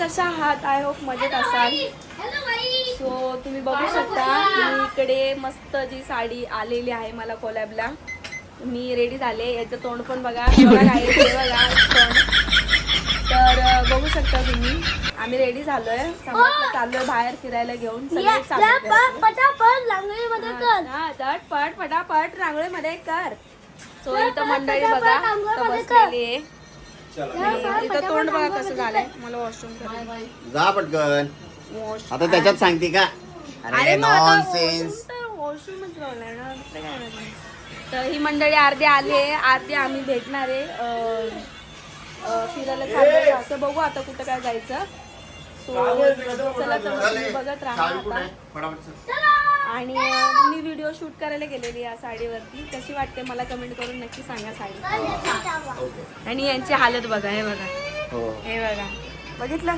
कशा आहात? I hope मजेत असाल. सो तुम्ही बघू शकता मी इकडे मस्त जी साडी आलेली आहे मला कोलॅबला. मी रेडी झाले. याचं तोंड पण बघा बघा तोंड. तर बघू शकता तुम्ही आम्ही रेडी झालोय. सम्राटला चाललोय बाहेर फिरायला घेऊन. सगळे चाललोय पटापट रांगोळीमध्ये कर. झटपट फटाफट रांगोळीमध्ये कर. सो इथं मंडळी बघा बसलेली आहे. इथं तोंड बघा कसं झालंय. मला वॉशरूम करायचं. जा पटकन. आता त्याच्यात सांगते का? अरे नॉनसेन्स. वॉशरूमच लावलाय ना, दुसरं काय नाही. तर ही मंडळी अर्धी आली आहे, अर्धी आम्ही भेटणार आहे. फिरायला चाललोय असं बघू आता कुठं काय जायचं. सो चला तर तुम्ही बघत राहा आता. आणि मी व्हिडिओ शूट करायला गेलेली या साडीवरती. कशी वाटते मला कमेंट करून नक्की सांगा साडी. आणि यांची हालत बघा. हे बघा हे बघा बघितलं.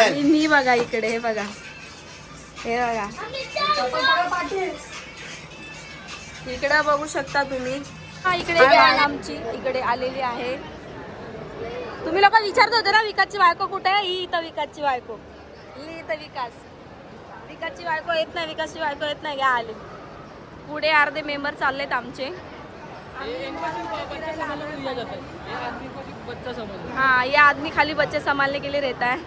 आणि मी बघा इकडे हे बघा हे बघा इकडे बघू शकता तुम्ही. हा इकडे आमची इकडे आलेली आहे. तुम्ही लोक विचारत होते ना विकासची बायको कुठे आहे. ही इथं विकासची बायको. ही इथं विकासची बायको येत नाही. विकासची बायको येत नाही. घ्या आली. पुढे अर्धे मेंबर चाललेत आमचे. हाँ ये आदमी खाली बच्चे संभालने के लिए रहता है.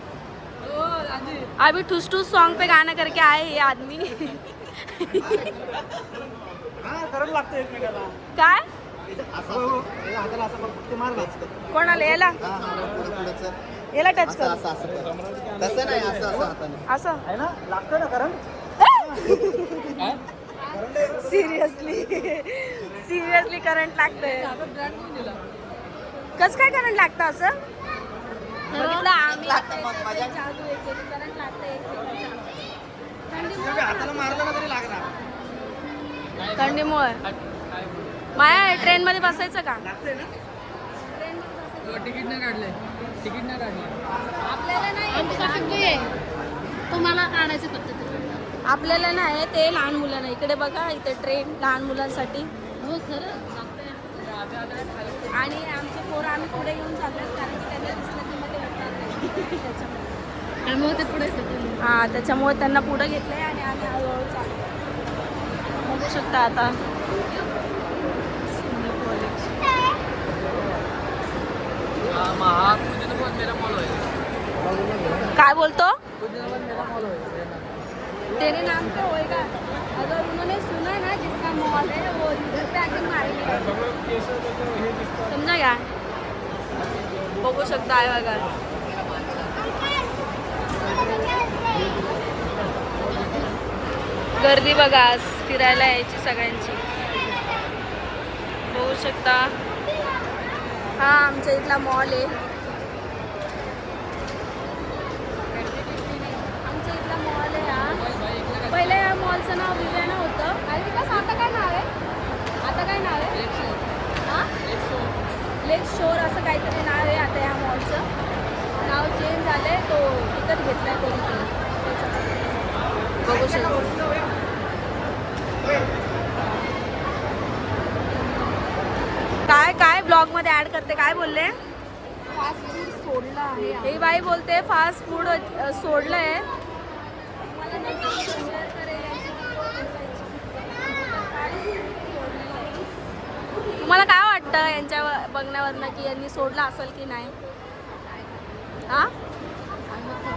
अभी ठुस ठुस सॉन्ग पे गाना करके आए ये आदमी. काय कोणाला याला याला टच कर. तसं नाही असं असं लागतं ना कारण. सिरियसली करंट लागतंय. कस काय करंट लागतं असं. बघितलं आम्ही करंट लागतंय. थंडीमुळे माया ट्रेन मध्ये बसायचं का. तिकीट नाही काढलंय. आपल्याला नाही. तुम्हाला काढायचं फक्त. आपल्याला नाही ते लहान मुलांना. इकडे बघा इथे ट्रेन लहान मुलांसाठी. हो खरं. आणि आमचे पोरं आम्ही पुढे घेऊन चाललो कारण की त्यांना दिसलं की मध्ये उठणार नाही. त्यामुळे ते पुढे हा त्याच्यामुळे त्यांना पुढे घेतलंय आणि आम्ही हळूहळू चाललो. बघू शकता आता. काय बोलतो. तेरे नाम पे होएगा. अगर उन्होंने सुना ना जिसका मॉल है वो इधर पे आके मारेंगे. समझा क्या. बघू शकता आहे बघा. गर्दी बघा आज फिरायला यायची सगळ्यांची. बघू शकता हा आमच्या इथला मॉल आहे. आमच्या इथला मॉल आहे हा. पहिले या मॉलचं नाव विवेना होतं. आणि विकास आता काय नाव आहे. आता काय नाव आहे. हां लेक शोर असं काहीतरी नाव आहे आता या मॉलचं. नाव चेंज झालं आहे. तो विकत घेतला आहे कोणी. बघू शकतो. काय काय ब्लॉग मध्ये ऍड करते. काय बोलले. फास्ट फूड सोडलं आहे. हे बाई बोलते फास्ट फूड सोडलंय. तुम्हाला काय वाटतं यांच्या बघण्यावरनं की यांनी सोडलं असेल की नाही. हा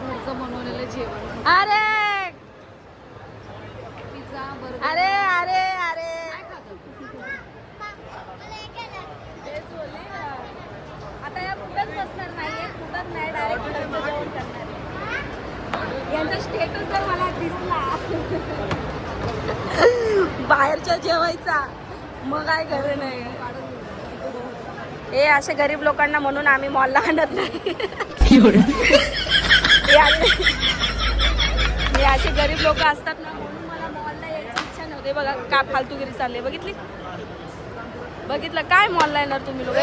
घरचं बनवलेलं जेवण. अरे पिझ्झा बर्गर. अरे अरे अरे आता या कुठंच बसणार नाहीये. कुठंच नाही. डायरेक्ट घरचं जेवण करणार. यांचा स्टेटस जर मला दिसला बाहेरच्या जेवायचा मग काय खरं नाही. हे असे गरीब लोकांना म्हणून आम्ही मॉलला आणत नाही. हे असे गरीब लोक असतात ना म्हणून मला मॉलला यायची इच्छा नव्हती. बघा का फालतूगिरी चालली. बघितली. बघितलं काय मॉलला येणार तुम्ही लोक.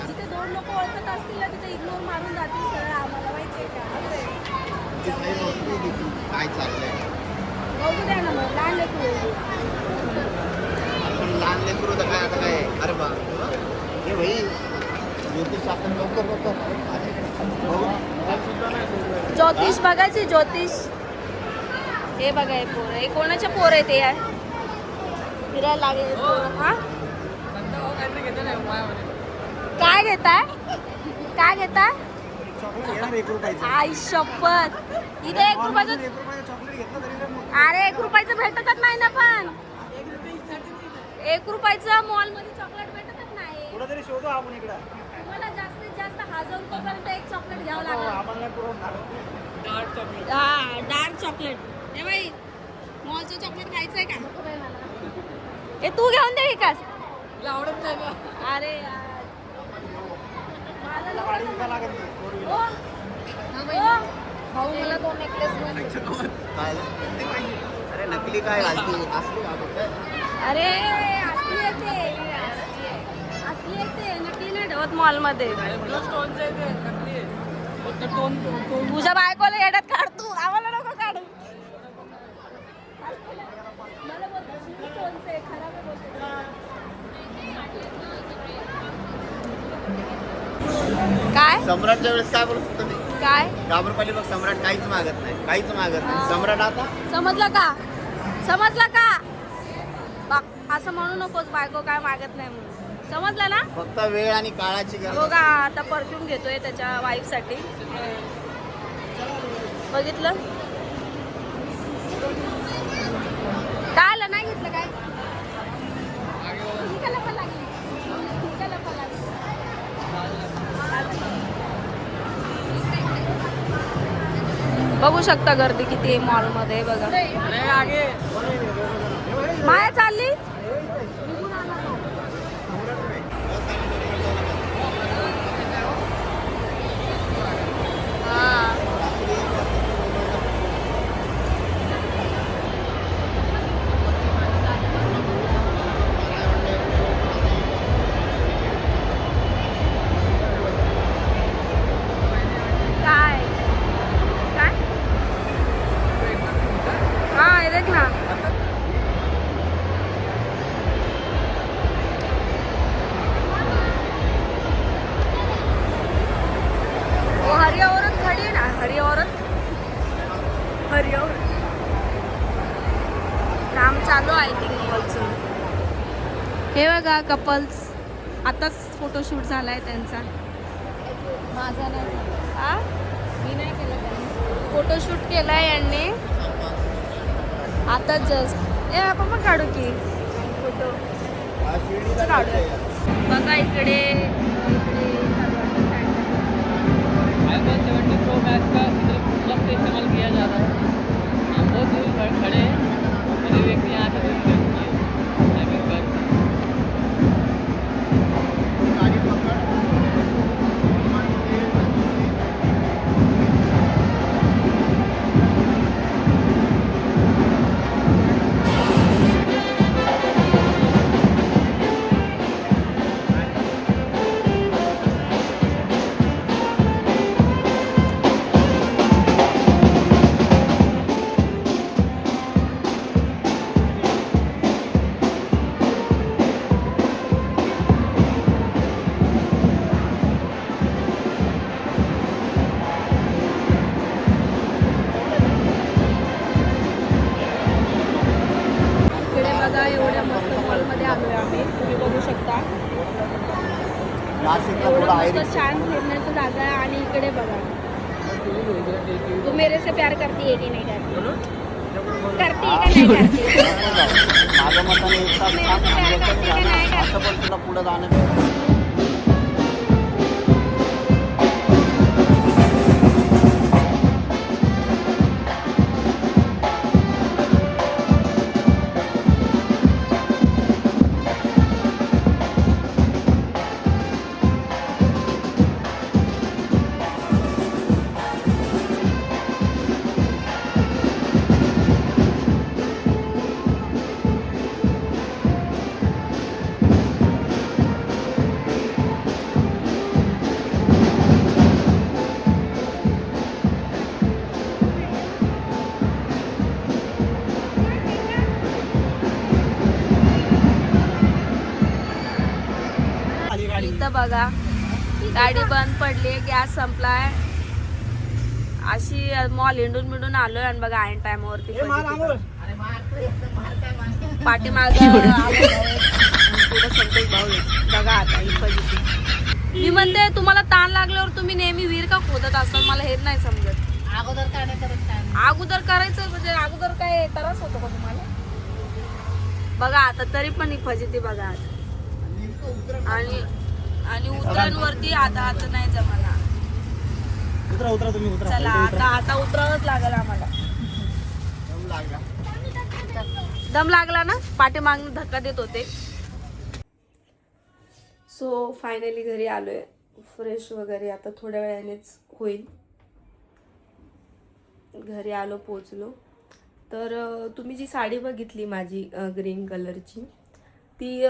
जिथे दोन लोक ओळखत असतील ना तिथे इग्नोर मारून जातील सरळ. आम्हाला माहितीये का काय चाललंय. बघू द्या ना मग लहान लेकरू. लहान लेकरू तर काय आता काय अरे बा हे भाई ज्योतिषशास्त्र लवकर लवकर ज्योतिष बघायची ज्योतिष. हे बघा हे पोर, हे कोणाचे पोर आहे ते यार फिरायला लागेल पोरं. हा काय घेताय काय घेताय? आई शपथ, इथे 1 रुपयाचं. अरे 1 रुपयाचं भेटतच नाही ना, पण 1 रुपयाचं मॉल मध्ये चॉकलेट भेटतच नाही. कुठेतरी शोधू आपण इकडं. तुम्हाला जास्तीत जास्त 1000 रुपयापर्यंत एक चॉकलेट घ्यावं लागेल. आम्हाला पुरवणार डार्क चॉकलेट. हा डार्क चॉकलेट. हे बाई मॉलचं चॉकलेट खायचंय का? हे तू घेऊन दे विकास. आवडत नाही का? अरे यार मला गाडी लागलं. विकायला लागत नाही. Four wheeler. ओ, भाऊ मला 2 नेकलेस काय अरे नकली काय घालतो असली घालतो काय? अरे असली येते असली येते, नकली नाही ठेवत मॉल मध्ये. तुझ्या बायकोला येड्यात काढतो, आम्हाला नको काढू. मला बोलतो, "शिवी टोनचं आहे, खराब आहे" बोलतो. काय सम्राटच्या वेळेस काय बोलत होतो मी काय गाबरपाली बघ सम्राट काहीच मागत नाही काहीच मागत नाही हा. सम्राट आता समजलं का? समजलं का? असं म्हणू नकोस बायको काय मागत नाही म्हणून. समजलं ना? फक्त वेळ आणि काळाची गरज बघा आता परफ्यूम घेतोय त्याच्या वाईफ साठी. बघितलं काय आलं? नाही घेतलं काय? ही का लपा लागली? ही का लपा लागली? बघू शकता गर्दी किती आहे मॉल मध्ये. बघा माया चालली. काय काय हा हे देख ना. वो हरी औरत खड़ी है ना, हरी औरत हरी औरत. काम चालू आय थिंक मॉलचं. हे बघा कपल्स, आताच फोटोशूट झालाय त्यांचा. माझा नाही, आ मी नाही केलं त्यांनी. फोटोशूट केलाय यांनी आता जस्ट. ए आपण पण काढू की फोटो. बघा इकडे iPhone 17 Pro Max का इधर प्लस से इस्तेमाल किया जा रहा है. हम बहुत दूर खड़े हैं, मेरे व्यक्ति यहाँ से दूर खड़े हैं. टाइमिंग पर इकडे बघा एवढ्या मस्त मॉलमध्ये आलोय आम्ही. तुम्ही बघू शकता नाशिकला एवढं थोडं मस्त आहे छान फिरण्याचं जागा आहे. आणि इकडे बघा, तू मेरे से प्यार करती है की नहीं करती है का नहीं करती? माझ्या मताने एक तास मी थांब, असं काय नंतर करते की जाणार. नाही करते? असं पण तुला पुढे जाणं गाडी बंद पडली, गॅस संपलाय. अशी मॉल हिंडून मिळून आलोय आणि बघा ऐन टायमावरती पाठीमाग संतोष भाऊ बघा आता ही फजिती. मी म्हणते तुम्हाला ताण लागल्यावर तुम्ही नेहमी विहीर का खोदत असतात, मला हेच नाही समजत. अगोदर काय नाही करत काय अगोदर करायचं म्हणजे अगोदर काय त्रास होतो का तुम्हाला? बघा आता तरी पण ही फजिती बघा आता. आणि उतरांवरती आता नाही जमाना. उतरा तुम्ही उतरा. चला आता उतरावंच लागेल आम्हाला. दम लागला ना, पाठीमागून धक्का देत होते. सो फायनली घरी आलोय. फ्रेश वगैरे आता थोड्या वेळानेच होईल. घरी आलो, पोचलो. तर तुम्ही जी साडी बघितली माझी ग्रीन कलरची, ती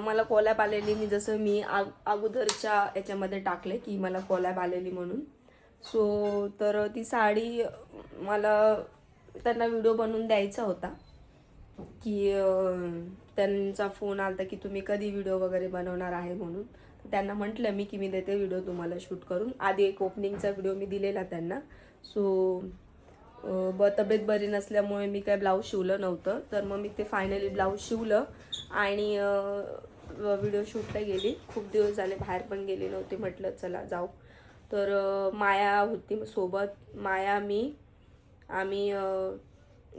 मला कोलॅब आलेली. मी अगोदरच्या याच्यामध्ये टाकले की मला कोलॅब आलेली म्हणून. सो तर ती साडी मला त्यांना व्हिडिओ बनवून द्यायचा होता की त्यांचा फोन आला की तुम्ही कधी व्हिडिओ वगैरे बनवणार आहे म्हणून. त्यांना म्हटलं मी की मी देते व्हिडिओ तुम्हाला शूट करून. आधी एक ओपनिंगचा व्हिडिओ मी दिलेला त्यांना. सो तब्येत बरी नसल्यामुळे मी काय ब्लाऊज शिवलं नव्हतं. तर मग मी ते फायनली ब्लाऊज शिवलं आणि व्हिडिओ शूटला गेली. खूप दिवस झाले बाहेर पण गेले नव्हते, म्हटलं चला जाऊ. तर माया होती सोबत. माया आम्ही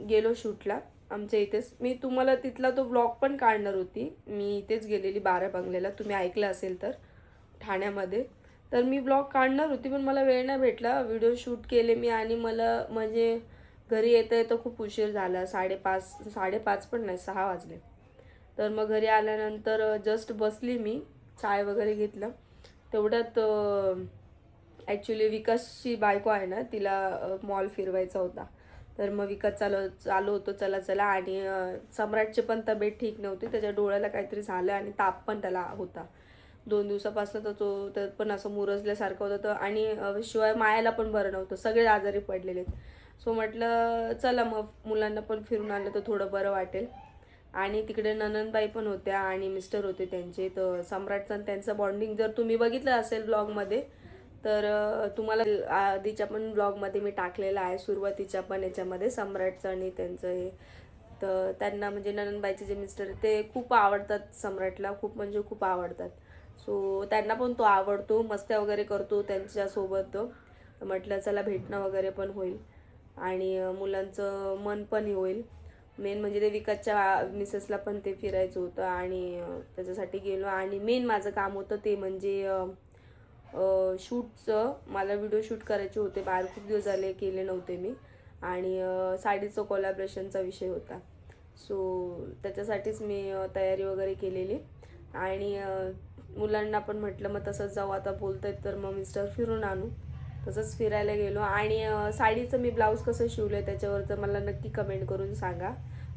गेलो शूटला आमच्या इथेच. मी तुम्हाला तिथला तो ब्लॉग पण काढणार होती. मी इथेच गेलेली 12 बंगल्याला, तुम्ही ऐकलं असेल तर, ठाण्यामध्ये. तर मी ब्लॉग काढणार होती पण मला वेळ नाही भेटला. व्हिडिओ शूट केले मी आणि मला म्हणजे घरी येता खूप उशीर झाला. 5:30 पण नाही, 6 वाजले. तर मग घरी आल्यानंतर जस्ट बसली मी, चाय वगैरे घेतलं. तेवढ्यात ॲक्च्युली विकासची बायको आहे ना, तिला मॉल फिरवायचा होता. तर मग विकास चालू होतो चला. आणि सम्राटची पण तब्येत ठीक नव्हती, त्याच्या डोळ्याला काहीतरी झालं आणि ताप पण त्याला होता 2 दिवसापासून. तर तो पण असं मुरजल्यासारखं होतं. तर आणि शिवाय मायाला पण बरं नव्हतं, सगळे आजारी पडलेले. सो म्हटलं चला मग मुलांना पण फिरून आलं तर थोडं बरं वाटेल. आणि तिकडे ननंदबाई पण होत्या आणि मिस्टर होते त्यांचे. तर सम्राटचं आणि त्यांचं बॉन्डिंग जर तुम्ही बघितलं असेल ब्लॉगमध्ये तर तुम्हाला आधीच्या पण ब्लॉगमध्ये मी टाकलेला आहे, सुरुवातीच्या पण याच्यामध्ये, सम्राटचं आणि त्यांचं हे. तर त्यांना म्हणजे ननंदबाईचे जे मिस्टर ते खूप आवडतात सम्राटला, खूप म्हणजे खूप आवडतात. सो त्यांना पण तो आवडतो, मस्त्या वगैरे करतो त्यांच्यासोबत. म्हटलं चला भेटणं वगैरे पण होईल आणि मुलांचं मन पण होईल. मेन म्हणजे ते विकासच्या मिसेसला पण ते फिरायचं होतं आणि त्याच्यासाठी गेलो. आणि मेन माझं काम होतं ते म्हणजे शूटचं. मला व्हिडिओ शूट करायचे होते, बाहेर खूप दिवस झाले केले नव्हते मी. आणि साडीचं कोलॅबरेशनचा विषय होता. सो त्याच्यासाठीच मी तयारी वगैरे केलेली. आणि मुलांना पण म्हटलं मग तसंच जाऊ, आता बोलतायत तर मग मिस्टर फिरून आणू. तसंच फिरायला गेलो. आणि साडीचं मी ब्लाऊज कसं शिवलं त्याच्यावर तर मला नक्की कमेंट करून सांगा.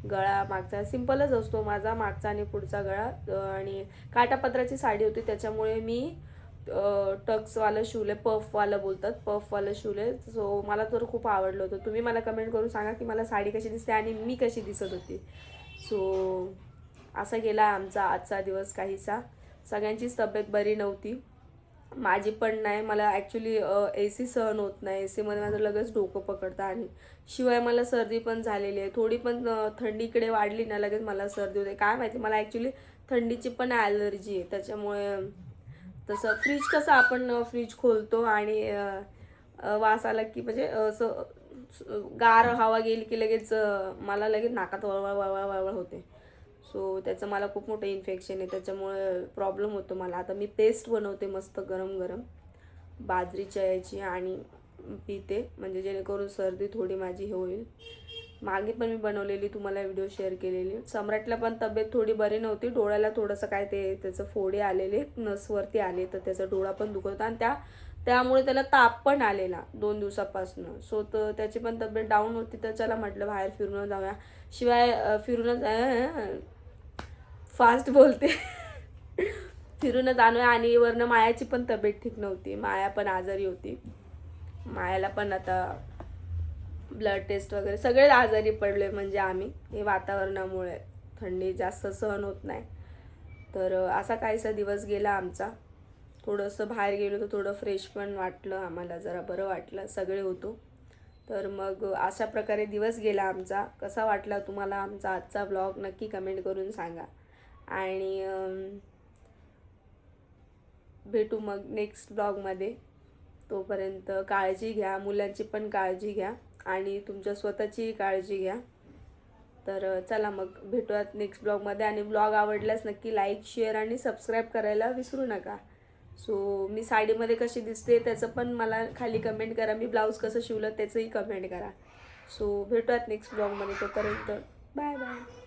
गळा मागचा सिम्पलच असतो माझा, मागचा आणि पुढचा गळा. आणि काटापत्राची साडी होती त्याच्यामुळे मी टक्सवालं शिवले, पफवालं बोलतात, पफवालं शिवले. सो मला तर खूप आवडलं होतं. तुम्ही मला कमेंट करून सांगा की मला साडी कशी दिसते आणि मी कशी दिसत होती. सो असा गेला आमचा आजचा दिवस काहीसा. सगळ्यांचीच तब्येत बरी नव्हती, माझी पण नाही. मला ॲक्च्युली AC सहन होत नाही, ACमध्ये माझं लगेच डोकं पकडतं. आणि शिवाय मला सर्दी पण झालेली आहे. थोडी पण थंडी इकडे वाढली ना लगेच मला सर्दी होते. काय माहिती, मला ॲक्च्युली थंडीची पण ॲलर्जी आहे. त्याच्यामुळे तसं फ्रीज कसं आपण फ्रीज खोलतो आणि वास आला की म्हणजे असं गार हवा गेली की लगेच मला लगेच नाकात वळवळ होते. सो त्याचं मला खूप मोठं इन्फेक्शन आहे, त्याच्यामुळे प्रॉब्लेम होतो मला. आता मी पेस्ट बनवते मस्त गरम गरम बाजरीच्या याची आणि पिते, म्हणजे जेणेकरून सर्दी थोडी माझी हे होईल. मागे पण मी बनवलेली, तुम्हाला व्हिडिओ शेअर केलेली. सम्राटला पण तब्येत थोडी बरी नव्हती, डोळ्याला थोडंसं काय ते त्याचं फोडे आलेले, नसवरती आले, तर त्याचा डोळा पण दुखत होता. आणि त्यामुळे त्याला ताप पण आलेला 2 दिवसापासून. सो तर त्याची पण तब्येत डाऊन होती. तर चला म्हटलं बाहेर फिरून जाऊया. शिवाय फिरूनच फास्ट बोलते फिरूनच आणूया. आणि वरनं मायाची पण तब्येत ठीक नव्हती, माया पण आजारी होती. मायाला पण आता ब्लड टेस्ट वगैरे सगळे आजारी पडले. म्हणजे आम्ही हे वातावरणामुळे थंडी जास्त सहन होत नाही. तर असा काहीसा दिवस गेला आमचा. थोडंसं बाहेर गेलो तर थोडं फ्रेश पण वाटलं आम्हाला, जरा बरं वाटलं, सगळे होतो. तर मग अशा प्रकारे दिवस गेला आमचा. कसा वाटला तुम्हाला आमचा आजचा व्लॉग नक्की कमेंट करून सांगा. आणि भेटू मग नेक्स्ट ब्लॉगमध्ये. तोपर्यंत काळजी घ्या, मुलांची पण काळजी घ्या आणि तुमच्या स्वतःची काळजी घ्या. तर चला मग भेटूयात नेक्स्ट ब्लॉगमध्ये. आणि ब्लॉग आवडल्यास नक्की लाईक, शेअर आणि सबस्क्राईब करायला विसरू नका. सो मी साडीमध्ये कशी दिसते त्याचं पण मला खाली कमेंट करा. मी ब्लाऊज कसं शिवलं त्याचंही कमेंट करा. सो भेटूयात नेक्स्ट ब्लॉगमध्ये. तोपर्यंत बाय बाय.